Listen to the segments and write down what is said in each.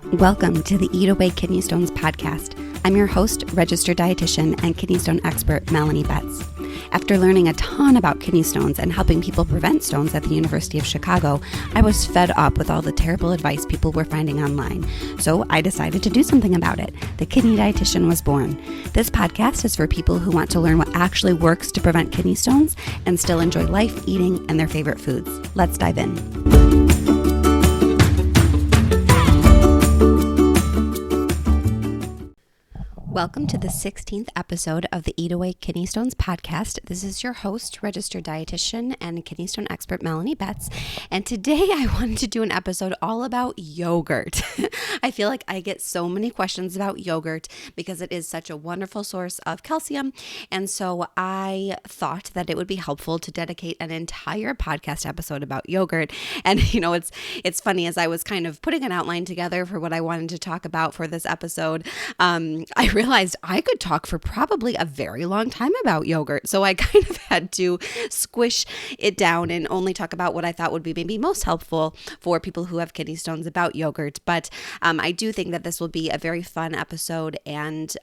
Welcome to the Eat Away Kidney Stones podcast. I'm your host, registered dietitian and kidney stone expert, Melanie. After learning a ton about kidney stones and helping people prevent stones at the University of Chicago, I was fed up with all the terrible advice people were finding online. So I decided to do something about it. The Kidney Dietitian was born. This podcast is for people who want to learn what actually works to prevent kidney stones and still enjoy life, eating, and their favorite foods. Let's dive in. Welcome to the 16th episode of the Eat Away Kidney Stones podcast. This is your host, registered dietitian and kidney stone expert, Melanie Betts. And today I wanted to do an episode all about yogurt. I feel like I get so many questions about yogurt because it is such a wonderful source of calcium. And so I thought that it would be helpful to dedicate an entire podcast episode about yogurt. And you know, it's funny, as I was kind of putting an outline together for what I wanted to talk about for this episode, I realized I could talk for probably a very long time about yogurt. So I kind of had to squish it down and only talk about what I thought would be maybe most helpful for people who have kidney stones about yogurt. But I do think that this will be a very fun episode and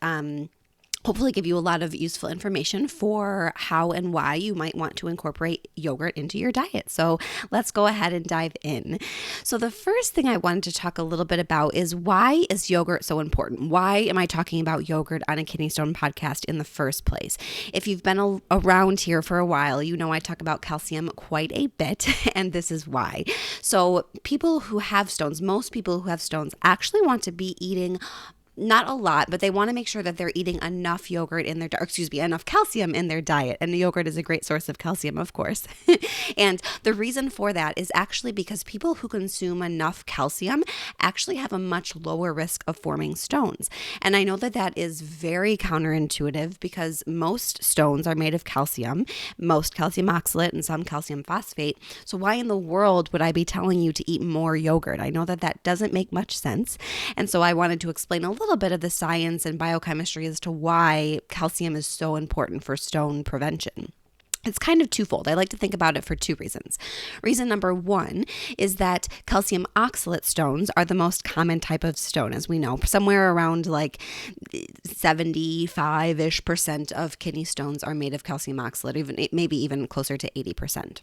hopefully give you a lot of useful information for how and why you might want to incorporate yogurt into your diet. So let's go ahead and dive in. So the first thing I wanted to talk a little bit about is, why is yogurt so important? Why am I talking about yogurt on a kidney stone podcast in the first place? If you've been around here for a while, you know I talk about calcium quite a bit, and this is why. So people who have stones, most people who have stones actually want to be eating not a lot, but they want to make sure that they're eating enough enough calcium in their diet. And the yogurt is a great source of calcium, of course. And the reason for that is actually because people who consume enough calcium actually have a much lower risk of forming stones. And I know that that is very counterintuitive because most stones are made of calcium, most calcium oxalate and some calcium phosphate. So why in the world would I be telling you to eat more yogurt? I know that that doesn't make much sense. And so I wanted to explain a little bit of the science and biochemistry as to why calcium is so important for stone prevention. It's kind of twofold. I like to think about it for two reasons. Reason number one is that calcium oxalate stones are the most common type of stone, as we know. Somewhere around like 75-ish% of kidney stones are made of calcium oxalate, maybe even closer to 80%.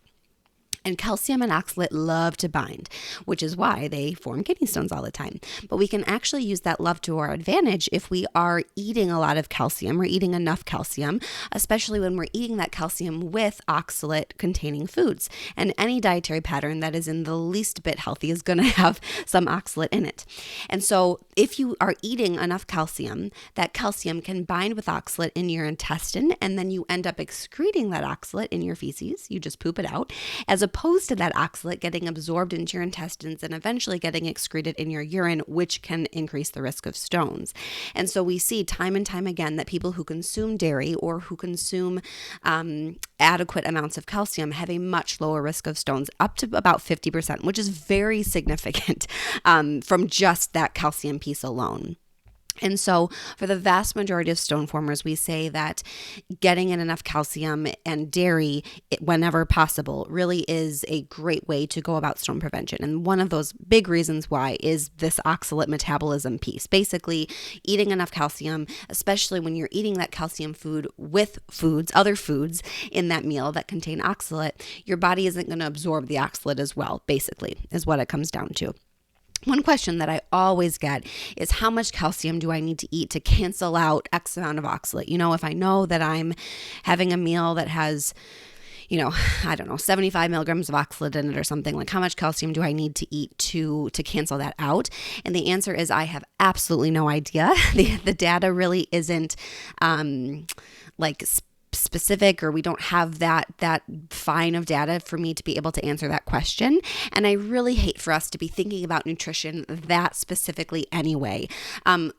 And calcium and oxalate love to bind, which is why they form kidney stones all the time. But we can actually use that love to our advantage if we are eating a lot of calcium or eating enough calcium, especially when we're eating that calcium with oxalate-containing foods. And any dietary pattern that is in the least bit healthy is going to have some oxalate in it. And so if you are eating enough calcium, that calcium can bind with oxalate in your intestine, and then you end up excreting that oxalate in your feces. You just poop it out, as opposed to that oxalate getting absorbed into your intestines and eventually getting excreted in your urine, which can increase the risk of stones. And so we see time and time again that people who consume dairy or who consume adequate amounts of calcium have a much lower risk of stones, up to about 50%, which is very significant from just that calcium piece alone. And so for the vast majority of stone formers, we say that getting in enough calcium and dairy whenever possible really is a great way to go about stone prevention. And one of those big reasons why is this oxalate metabolism piece. Basically, eating enough calcium, especially when you're eating that calcium food with other foods in that meal that contain oxalate, your body isn't going to absorb the oxalate as well, basically, is what it comes down to. One question that I always get is, how much calcium do I need to eat to cancel out X amount of oxalate? You know, if I know that I'm having a meal that has, 75 milligrams of oxalate in it or something, like how much calcium do I need to eat to cancel that out? And the answer is, I have absolutely no idea. The data really isn't specific, or we don't have that fine of data for me to be able to answer that question. And I really hate for us to be thinking about nutrition that specifically anyway.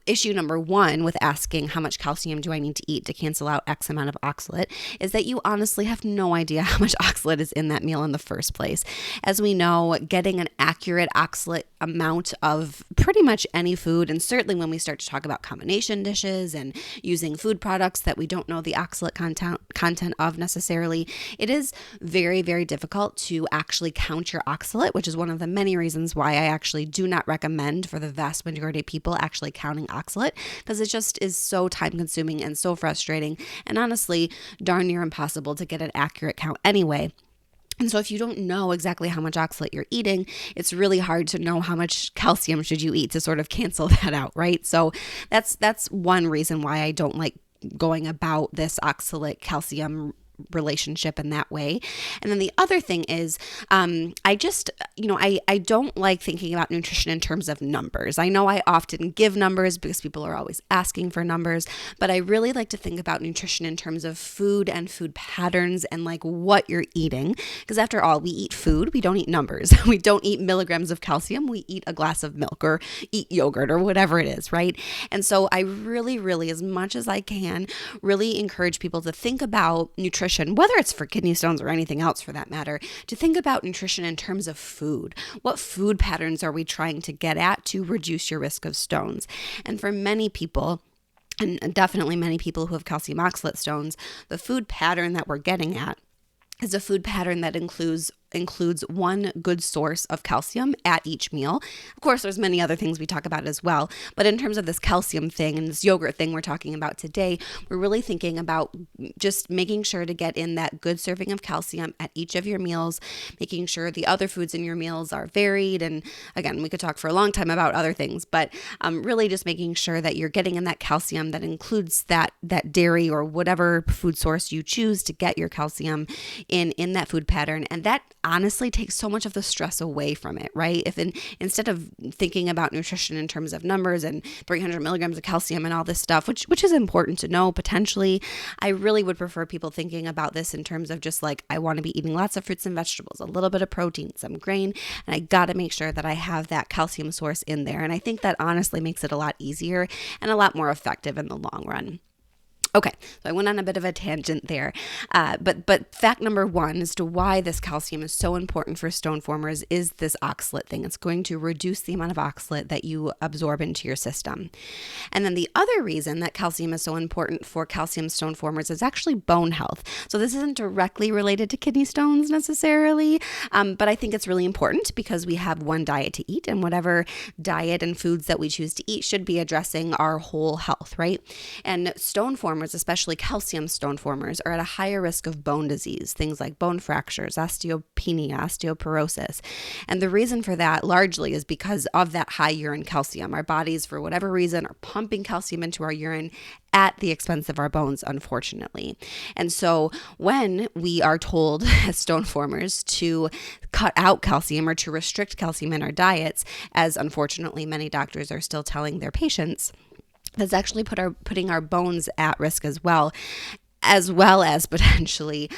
Issue number one with asking how much calcium do I need to eat to cancel out X amount of oxalate is that you honestly have no idea how much oxalate is in that meal in the first place. As we know, getting an accurate oxalate amount of pretty much any food. And certainly when we start to talk about combination dishes and using food products that we don't know the oxalate content of necessarily, it is very, very difficult to actually count your oxalate, which is one of the many reasons why I actually do not recommend for the vast majority of people actually counting oxalate, because it just is so time consuming and so frustrating and honestly darn near impossible to get an accurate count anyway. And so if you don't know exactly how much oxalate you're eating, it's really hard to know how much calcium should you eat to sort of cancel that out, right? So that's one reason why I don't like going about this oxalate calcium relationship in that way. And then the other thing is, I don't like thinking about nutrition in terms of numbers. I know I often give numbers because people are always asking for numbers, but I really like to think about nutrition in terms of food and food patterns and like what you're eating. Because after all, we eat food, we don't eat numbers. We don't eat milligrams of calcium, we eat a glass of milk or eat yogurt or whatever it is, right? And so I really, really, as much as I can, really encourage people to think about nutrition, whether it's for kidney stones or anything else for that matter, to think about nutrition in terms of food. What food patterns are we trying to get at to reduce your risk of stones? And for many people, and definitely many people who have calcium oxalate stones, the food pattern that we're getting at is a food pattern that includes one good source of calcium at each meal. Of course, there's many other things we talk about as well, but in terms of this calcium thing and this yogurt thing we're talking about today, we're really thinking about just making sure to get in that good serving of calcium at each of your meals, making sure the other foods in your meals are varied. And again, we could talk for a long time about other things, but really just making sure that you're getting in that calcium that includes that dairy or whatever food source you choose to get your calcium in that food pattern. And that honestly takes so much of the stress away from it, right? Instead of thinking about nutrition in terms of numbers and 300 milligrams of calcium and all this stuff, which is important to know potentially, I really would prefer people thinking about this in terms of just like, I want to be eating lots of fruits and vegetables, a little bit of protein, some grain, and I got to make sure that I have that calcium source in there. And I think that honestly makes it a lot easier and a lot more effective in the long run. Okay, so I went on a bit of a tangent there, but fact number one as to why this calcium is so important for stone formers is this oxalate thing. It's going to reduce the amount of oxalate that you absorb into your system. And then the other reason that calcium is so important for calcium stone formers is actually bone health. So this isn't directly related to kidney stones necessarily, but I think it's really important because we have one diet to eat, and whatever diet and foods that we choose to eat should be addressing our whole health, right? And stone formers, especially calcium stone formers, are at a higher risk of bone disease, things like bone fractures, osteopenia, osteoporosis. And the reason for that largely is because of that high urine calcium. Our bodies, for whatever reason, are pumping calcium into our urine at the expense of our bones, unfortunately. And so when we are told as stone formers to cut out calcium or to restrict calcium in our diets, as unfortunately many doctors are still telling their patients, that's actually putting our bones at risk as well as potentially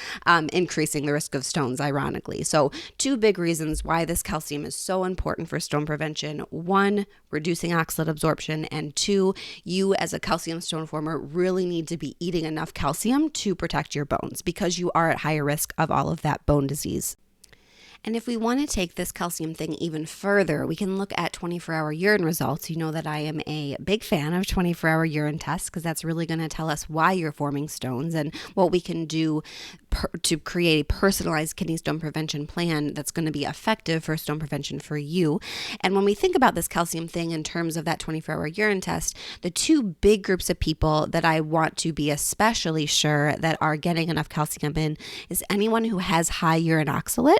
increasing the risk of stones, ironically. So 2 big reasons why this calcium is so important for stone prevention: 1, reducing oxalate absorption, and 2, you as a calcium stone former really need to be eating enough calcium to protect your bones because you are at higher risk of all of that bone disease. And if we want to take this calcium thing even further, we can look at 24-hour urine results. You know that I am a big fan of 24-hour urine tests because that's really going to tell us why you're forming stones and what we can do to create a personalized kidney stone prevention plan that's going to be effective for stone prevention for you. And when we think about this calcium thing in terms of that 24-hour urine test, the 2 big groups of people that I want to be especially sure that are getting enough calcium in is anyone who has high urine oxalate.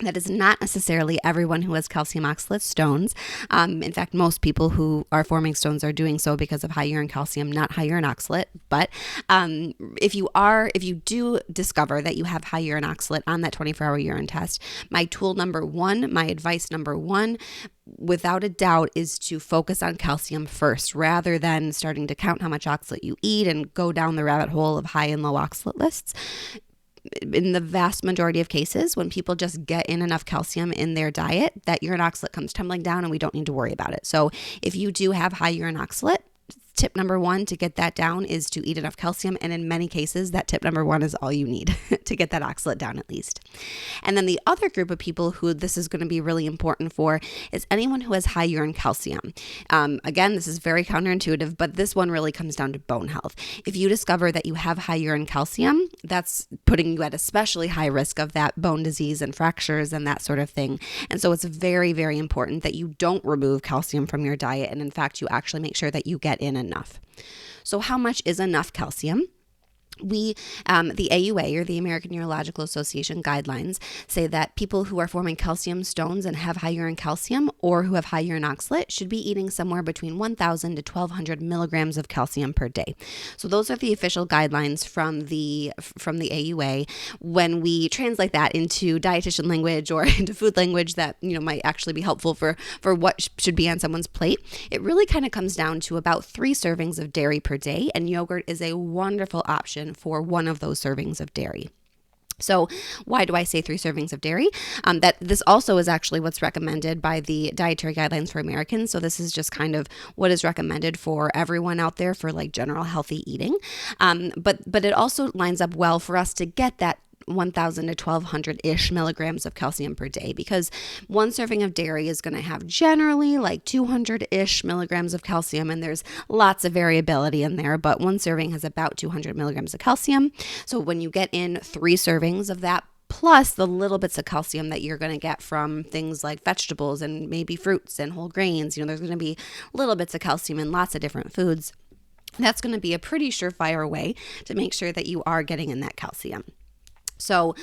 That is not necessarily everyone who has calcium oxalate stones. In fact, most people who are forming stones are doing so because of high urine calcium, not high urine oxalate. But if you do discover that you have high urine oxalate on that 24-hour urine test, my advice number one, without a doubt, is to focus on calcium first rather than starting to count how much oxalate you eat and go down the rabbit hole of high and low oxalate lists. In the vast majority of cases, when people just get in enough calcium in their diet, that urine oxalate comes tumbling down and we don't need to worry about it. So if you do have high urine oxalate, tip number one to get that down is to eat enough calcium. And in many cases, that tip number one is all you need to get that oxalate down at least. And then the other group of people who this is going to be really important for is anyone who has high urine calcium. Again, this is very counterintuitive, but this one really comes down to bone health. If you discover that you have high urine calcium, that's putting you at especially high risk of that bone disease and fractures and that sort of thing. And so it's very, very important that you don't remove calcium from your diet. And in fact, you actually make sure that you get in enough. So how much is enough calcium? The AUA, or the American Urological Association guidelines, say that people who are forming calcium stones and have high urine calcium or who have high urine oxalate should be eating somewhere between 1,000 to 1,200 milligrams of calcium per day. So those are the official guidelines from the AUA. When we translate that into dietitian language or into food language that might actually be helpful for what should be on someone's plate, it really kind of comes down to about 3 servings of dairy per day, and yogurt is a wonderful option for one of those servings of dairy. So why do I say 3 servings of dairy? That this also is actually what's recommended by the Dietary Guidelines for Americans. So this is just kind of what is recommended for everyone out there for like general healthy eating. But it also lines up well for us to get that 1,000 to 1,200-ish milligrams of calcium per day, because one serving of dairy is going to have generally like 200-ish milligrams of calcium, and there's lots of variability in there, but one serving has about 200 milligrams of calcium. So when you get in 3 servings of that, plus the little bits of calcium that you're going to get from things like vegetables and maybe fruits and whole grains, there's going to be little bits of calcium in lots of different foods. That's going to be a pretty surefire way to make sure that you are getting in that calcium. So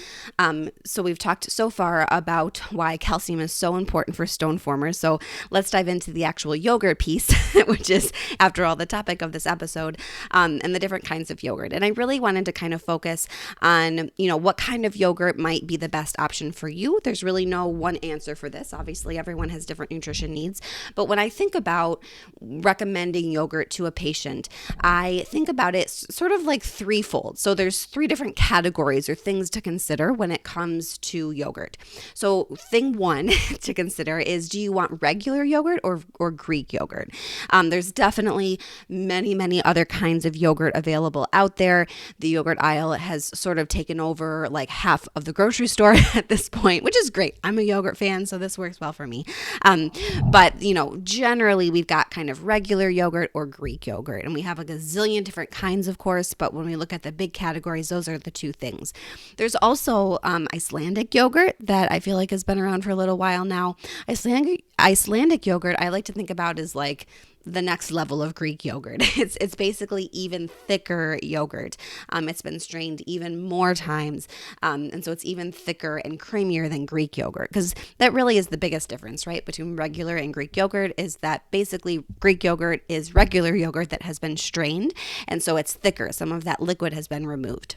we've talked so far about why calcium is so important for stone formers. So let's dive into the actual yogurt piece, which is, after all, the topic of this episode, and the different kinds of yogurt. And I really wanted to kind of focus on, what kind of yogurt might be the best option for you. There's really no one answer for this. Obviously, everyone has different nutrition needs. But when I think about recommending yogurt to a patient, I think about it sort of like threefold. So there's 3 different categories or things to consider when it comes to yogurt. So thing 1 to consider is, do you want regular yogurt or Greek yogurt? There's definitely many other kinds of yogurt available out there. The yogurt aisle has sort of taken over like half of the grocery store at this point, which is great. I'm a yogurt fan, so this works well for me. But generally we've got kind of regular yogurt or Greek yogurt, and we have a gazillion different kinds, of course, but when we look at the big categories, those are the 2 things. There's also Icelandic yogurt that I feel like has been around for a little while now. Icelandic yogurt I like to think about as like the next level of Greek yogurt. It's basically even thicker yogurt. It's been strained even more times. And so it's even thicker and creamier than Greek yogurt, because that really is the biggest difference, right, between regular and Greek yogurt, is that basically Greek yogurt is regular yogurt that has been strained. And so it's thicker. Some of that liquid has been removed.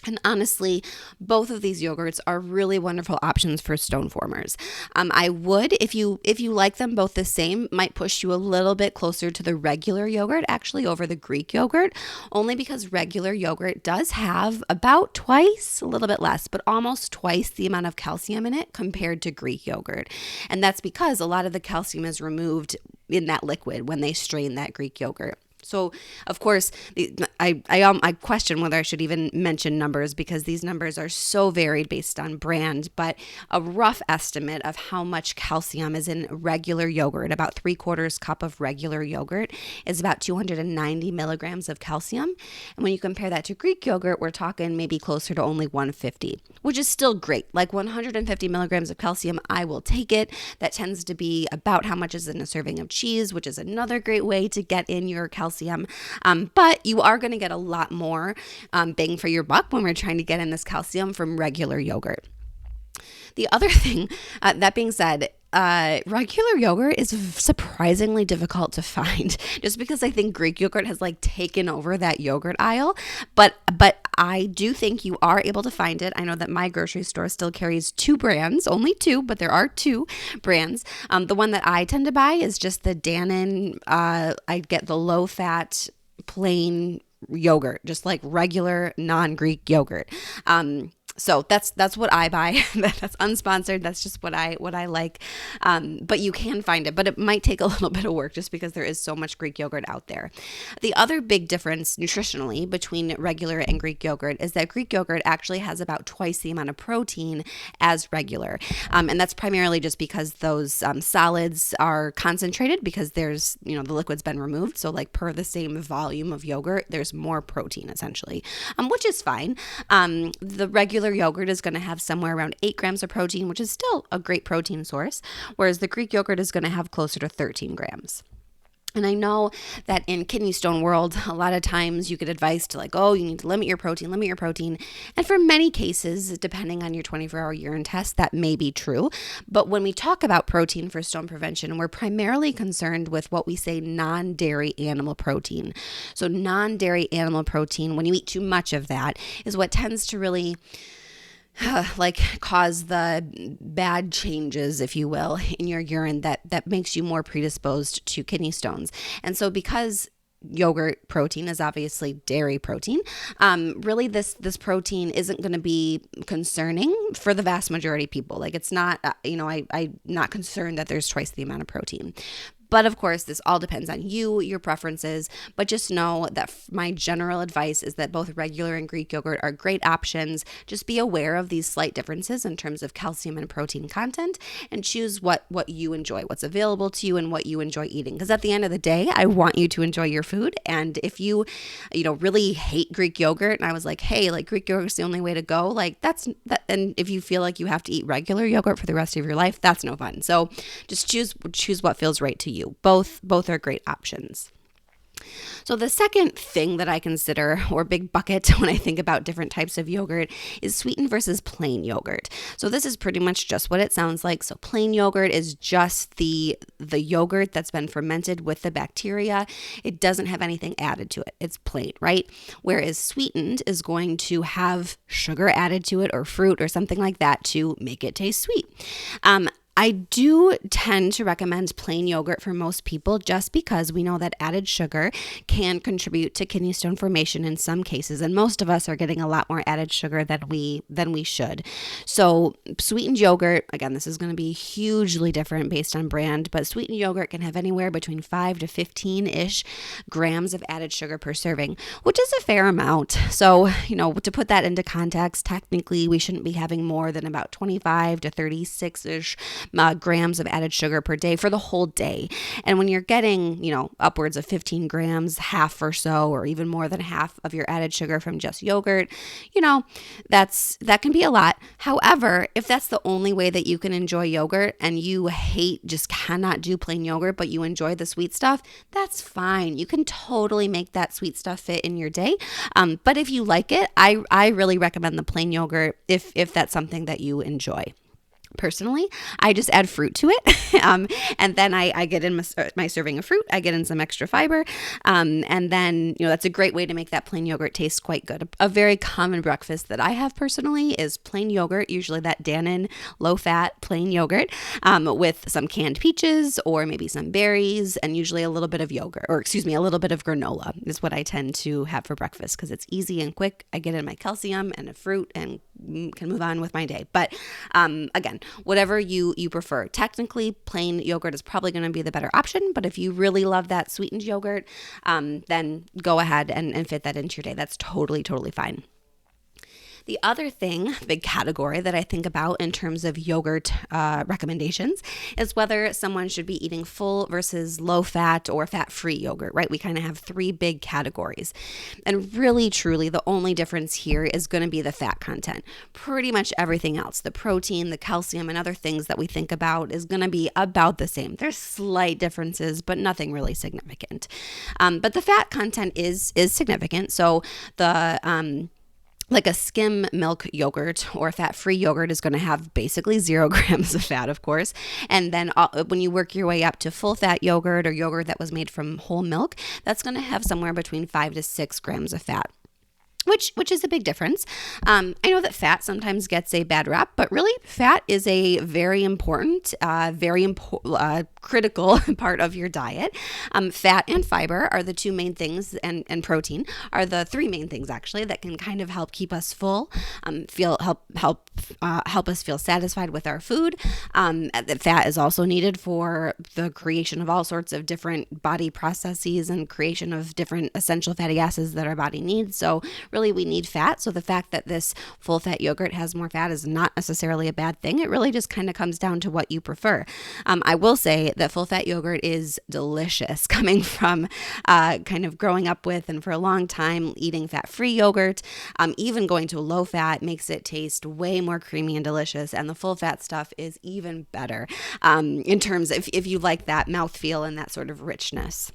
And honestly, both of these yogurts are really wonderful options for stone formers. I would, if you like them both the same, might push you a little bit closer to the regular yogurt, actually, over the Greek yogurt, only because regular yogurt does have about twice, a little bit less, but almost twice the amount of calcium in it compared to Greek yogurt. And that's because a lot of the calcium is removed in that liquid when they strain that Greek yogurt. So, of course, I question whether I should even mention numbers, because these numbers are so varied based on brand, but a rough estimate of how much calcium is in regular yogurt, about 3/4 cup of regular yogurt, is about 290 milligrams of calcium. And when you compare that to Greek yogurt, we're talking maybe closer to only 150, which is still great. Like 150 milligrams of calcium, I will take it. That tends to be about how much is in a serving of cheese, which is another great way to get in your calcium. But you are going to get a lot more bang for your buck when we're trying to get in this calcium from regular yogurt. The other thing, that being said, regular yogurt is surprisingly difficult to find, just because I think Greek yogurt has like taken over that yogurt aisle. But I do think you are able to find it. I know that my grocery store still carries 2 brands, only 2, but there are 2 brands. The one that I tend to buy is just the Dannon. I get the low fat plain yogurt, just like regular non-Greek yogurt. So that's what I buy. That's unsponsored. That's just what I like. But you can find it, but it might take a little bit of work just because there is so much Greek yogurt out there. The other big difference nutritionally between regular and Greek yogurt is that Greek yogurt actually has about twice the amount of protein as regular. And that's primarily just because those solids are concentrated because there's, the liquid's been removed. So like per the same volume of yogurt, there's more protein essentially, which is fine. The regular yogurt is going to have somewhere around 8 grams of protein, which is still a great protein source, whereas the Greek yogurt is going to have closer to 13 grams. And I know that in kidney stone world, a lot of times you get advice to like, oh, you need to limit your protein. And for many cases, depending on your 24-hour urine test, that may be true. But when we talk about protein for stone prevention, we're primarily concerned with what we say non-dairy animal protein. So non-dairy animal protein, when you eat too much of that, is what tends to really cause the bad changes, if you will, in your urine that makes you more predisposed to kidney stones. And so because yogurt protein is obviously dairy protein, really this protein isn't going to be concerning for the vast majority of people. Like it's not, I'm not concerned that there's twice the amount of protein. But of course, this all depends on you, your preferences, but just know that my general advice is that both regular and Greek yogurt are great options. Just be aware of these slight differences in terms of calcium and protein content and choose what you enjoy, what's available to you and what you enjoy eating. Because at the end of the day, I want you to enjoy your food. And if you, really hate Greek yogurt and I was like, hey, like Greek yogurt is the only way to go, like that's that. And if you feel like you have to eat regular yogurt for the rest of your life, that's no fun. So just choose what feels right to you. Both are great options. So the second thing that I consider, or big bucket when I think about different types of yogurt, is sweetened versus plain yogurt. So this is pretty much just what it sounds like. So plain yogurt is just the yogurt that's been fermented with the bacteria. It doesn't have anything added to it. It's plain, right? Whereas sweetened is going to have sugar added to it or fruit or something like that to make it taste sweet. I do tend to recommend plain yogurt for most people just because we know that added sugar can contribute to kidney stone formation in some cases, and most of us are getting a lot more added sugar than we should. So sweetened yogurt, again, this is going to be hugely different based on brand, but sweetened yogurt can have anywhere between 5 to 15-ish grams of added sugar per serving, which is a fair amount. So, to put that into context, technically we shouldn't be having more than about 25 to 36-ish grams of added sugar per day for the whole day. And when you're getting, upwards of 15 grams, half or so, or even more than half of your added sugar from just yogurt, that can be a lot. However, if that's the only way that you can enjoy yogurt and you just cannot do plain yogurt, but you enjoy the sweet stuff, that's fine. You can totally make that sweet stuff fit in your day. But if you like it, I really recommend the plain yogurt if that's something that you enjoy. Personally, I just add fruit to it. And then I get in my serving of fruit. I get in some extra fiber. And then, that's a great way to make that plain yogurt taste quite good. A very common breakfast that I have personally is plain yogurt, usually that Dannon low-fat plain yogurt with some canned peaches or maybe some berries and usually a little bit of yogurt, a little bit of granola is what I tend to have for breakfast because it's easy and quick. I get in my calcium and a fruit and can move on with my day. But again, whatever you prefer. Technically, plain yogurt is probably going to be the better option, but if you really love that sweetened yogurt, then go ahead and fit that into your day. That's totally fine. The other big category that I think about in terms of yogurt recommendations is whether someone should be eating full versus low fat or fat-free yogurt, right? We kind of have 3 big categories. And really, truly, the only difference here is going to be the fat content. Pretty much everything else, the protein, the calcium, and other things that we think about is going to be about the same. There's slight differences, but nothing really significant. But the fat content is significant. So like a skim milk yogurt or fat-free yogurt is going to have basically 0 grams of fat, of course. And then when you work your way up to full fat yogurt or yogurt that was made from whole milk, that's going to have somewhere between 5 to 6 grams of fat. which is a big difference. I know that fat sometimes gets a bad rap, but really fat is a very important, critical part of your diet. Fat and fiber are the two main things, and protein are the three main things actually that can kind of help keep us full, help us feel satisfied with our food. The fat is also needed for the creation of all sorts of different body processes and creation of different essential fatty acids that our body needs. So really we need fat. So the fact that this full fat yogurt has more fat is not necessarily a bad thing. It really just kind of comes down to what you prefer. I will say that full fat yogurt is delicious, coming from kind of growing up with and for a long time eating fat-free yogurt. Even going to a low fat makes it taste way more creamy and delicious, and the full fat stuff is even better in terms of if you like that mouthfeel and that sort of richness.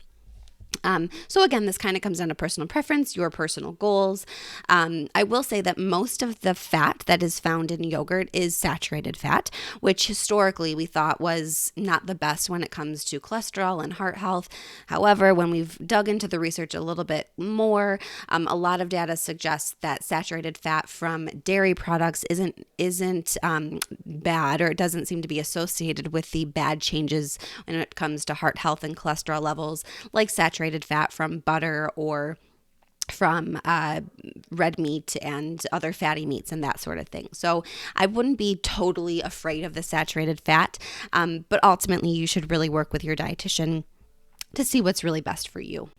So again, this kind of comes down to personal preference, your personal goals. I will say that most of the fat that is found in yogurt is saturated fat, which historically we thought was not the best when it comes to cholesterol and heart health. However, when we've dug into the research a little bit more, a lot of data suggests that saturated fat from dairy products isn't bad, or it doesn't seem to be associated with the bad changes when it comes to heart health and cholesterol levels, like saturated fat from butter or from red meat and other fatty meats and that sort of thing. So I wouldn't be totally afraid of the saturated fat, but ultimately you should really work with your dietitian to see what's really best for you.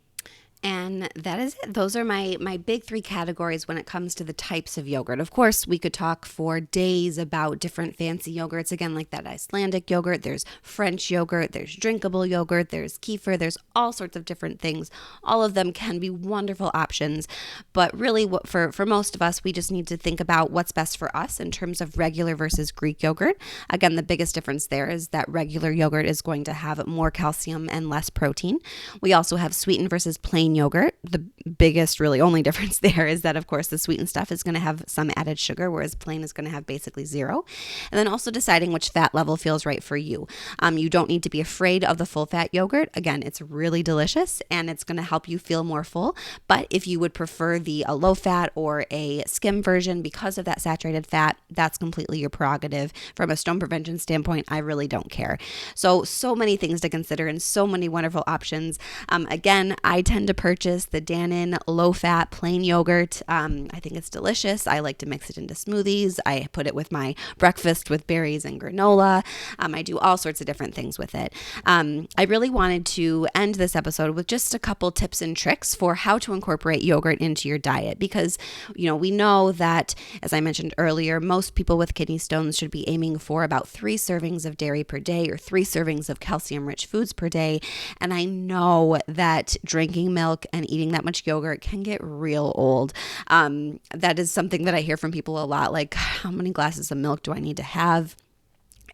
And that is it. Those are my big three categories when it comes to the types of yogurt. Of course, we could talk for days about different fancy yogurts. Again, like that Icelandic yogurt, there's French yogurt, there's drinkable yogurt, there's kefir, there's all sorts of different things. All of them can be wonderful options. But really, for most of us, we just need to think about what's best for us in terms of regular versus Greek yogurt. Again, the biggest difference there is that regular yogurt is going to have more calcium and less protein. We also have sweetened versus plain yogurt. The biggest, really only difference there is that, of course, the sweetened stuff is going to have some added sugar, whereas plain is going to have basically zero. And then also deciding which fat level feels right for you. You don't need to be afraid of the full fat yogurt. Again, it's really delicious and it's going to help you feel more full. But if you would prefer a low fat or a skim version because of that saturated fat, that's completely your prerogative. From a stone prevention standpoint, I really don't care. So many things to consider and so many wonderful options. Again, I tend to purchase the Dannon low-fat plain yogurt. I think it's delicious. I like to mix it into smoothies. I put it with my breakfast with berries and granola. I do all sorts of different things with it. I really wanted to end this episode with just a couple tips and tricks for how to incorporate yogurt into your diet because, we know that, as I mentioned earlier, most people with kidney stones should be aiming for about 3 servings of dairy per day or 3 servings of calcium-rich foods per day. And I know that drinking milk and eating that much yogurt can get real old. That is something that I hear from people a lot, like, how many glasses of milk do I need to have?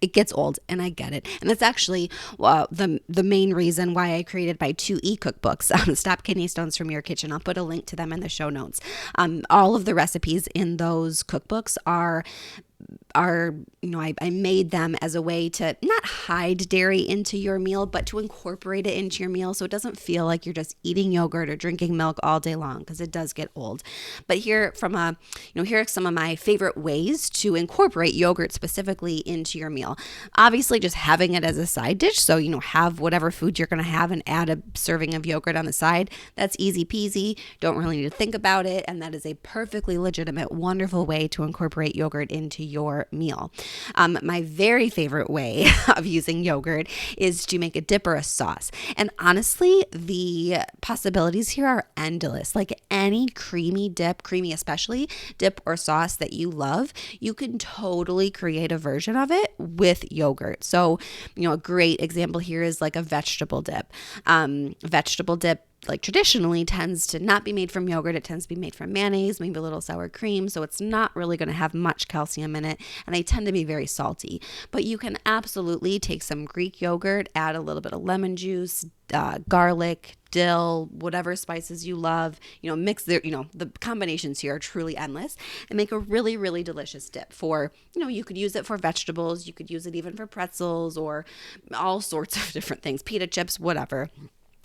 It gets old, and I get it. And that's actually the main reason why I created my 2 e-cookbooks, Stop Kidney Stones from Your Kitchen. I'll put a link to them in the show notes. All of the recipes in those cookbooks are I made them as a way to not hide dairy into your meal, but to incorporate it into your meal so it doesn't feel like you're just eating yogurt or drinking milk all day long because it does get old. But here are some of my favorite ways to incorporate yogurt specifically into your meal. Obviously, just having it as a side dish. So, have whatever food you're going to have and add a serving of yogurt on the side. That's easy peasy. Don't really need to think about it. And that is a perfectly legitimate, wonderful way to incorporate yogurt into your meal. My very favorite way of using yogurt is to make a dip or a sauce. And honestly, the possibilities here are endless. Like any creamy especially, dip or sauce that you love, you can totally create a version of it with yogurt. So, a great example here is like a vegetable dip. Vegetable dip, like traditionally, tends to not be made from yogurt. It tends to be made from mayonnaise, maybe a little sour cream. So it's not really going to have much calcium in it. And they tend to be very salty. But you can absolutely take some Greek yogurt, add a little bit of lemon juice, garlic, dill, whatever spices you love, mix the combinations here are truly endless and make a really, really delicious dip for, you could use it for vegetables. You could use it even for pretzels or all sorts of different things, pita chips, whatever.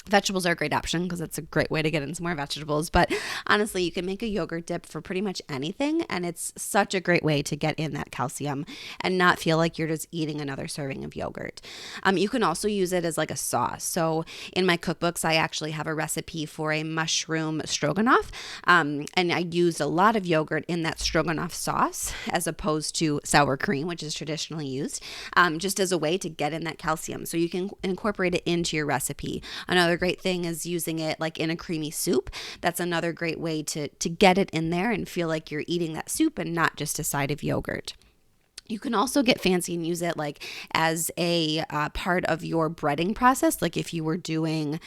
Vegetables are a great option because it's a great way to get in some more vegetables. But honestly, you can make a yogurt dip for pretty much anything. And it's such a great way to get in that calcium and not feel like you're just eating another serving of yogurt. You can also use it as like a sauce. So in my cookbooks, I actually have a recipe for a mushroom stroganoff. And I used a lot of yogurt in that stroganoff sauce as opposed to sour cream, which is traditionally used, just as a way to get in that calcium. So you can incorporate it into your recipe. Another great thing is using it like in a creamy soup. That's another great way to get it in there and feel like you're eating that soup and not just a side of yogurt. You can also get fancy and use it like as a part of your breading process. Like if you were doing,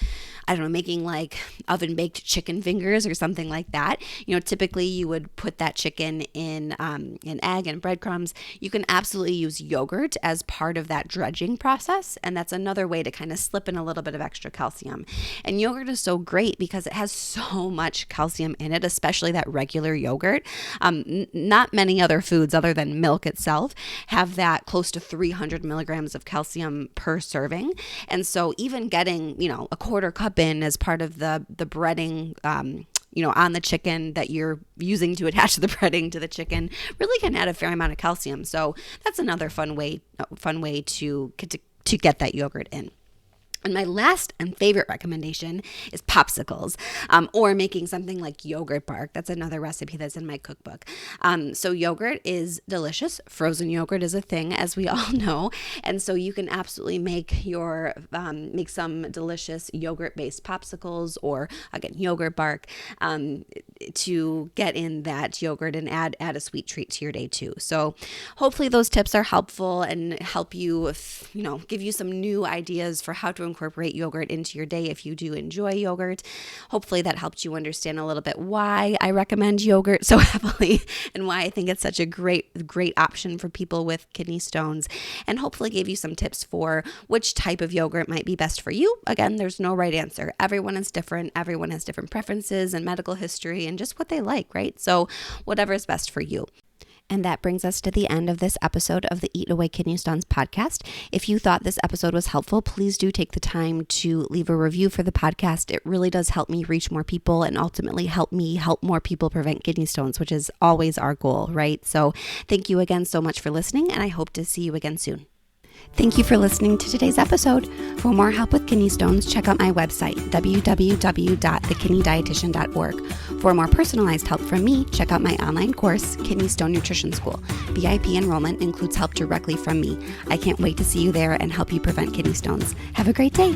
I don't know, making like oven baked chicken fingers or something like that. Typically you would put that chicken in an egg and breadcrumbs. You can absolutely use yogurt as part of that dredging process. And that's another way to kind of slip in a little bit of extra calcium. And yogurt is so great because it has so much calcium in it, especially that regular yogurt. Not many other foods other than milk itself have that close to 300 milligrams of calcium per serving. And so even getting, a quarter cup in as part of the breading, on the chicken that you're using to attach the breading to the chicken really can add a fair amount of calcium. So that's another fun way to get that yogurt in. And my last and favorite recommendation is popsicles, or making something like yogurt bark. That's another recipe that's in my cookbook. So yogurt is delicious. Frozen yogurt is a thing, as we all know. And so you can absolutely make some delicious yogurt-based popsicles, or again, yogurt bark, to get in that yogurt and add a sweet treat to your day too. So hopefully those tips are helpful and help you, give you some new ideas for how to incorporate yogurt into your day if you do enjoy yogurt. Hopefully that helped you understand a little bit why I recommend yogurt so heavily and why I think it's such a great option for people with kidney stones, and hopefully gave you some tips for which type of yogurt might be best for you. Again, there's no right answer. Everyone is different. Everyone has different preferences and medical history and just what they like, right? So whatever is best for you. And that brings us to the end of this episode of the Eat Away Kidney Stones podcast. If you thought this episode was helpful, please do take the time to leave a review for the podcast. It really does help me reach more people and ultimately help me help more people prevent kidney stones, which is always our goal, right? So thank you again so much for listening, and I hope to see you again soon. Thank you for listening to today's episode. For more help with kidney stones, check out my website, www.thekidneydietitian.org. For more personalized help from me, check out my online course, Kidney Stone Nutrition School. VIP enrollment includes help directly from me. I can't wait to see you there and help you prevent kidney stones. Have a great day.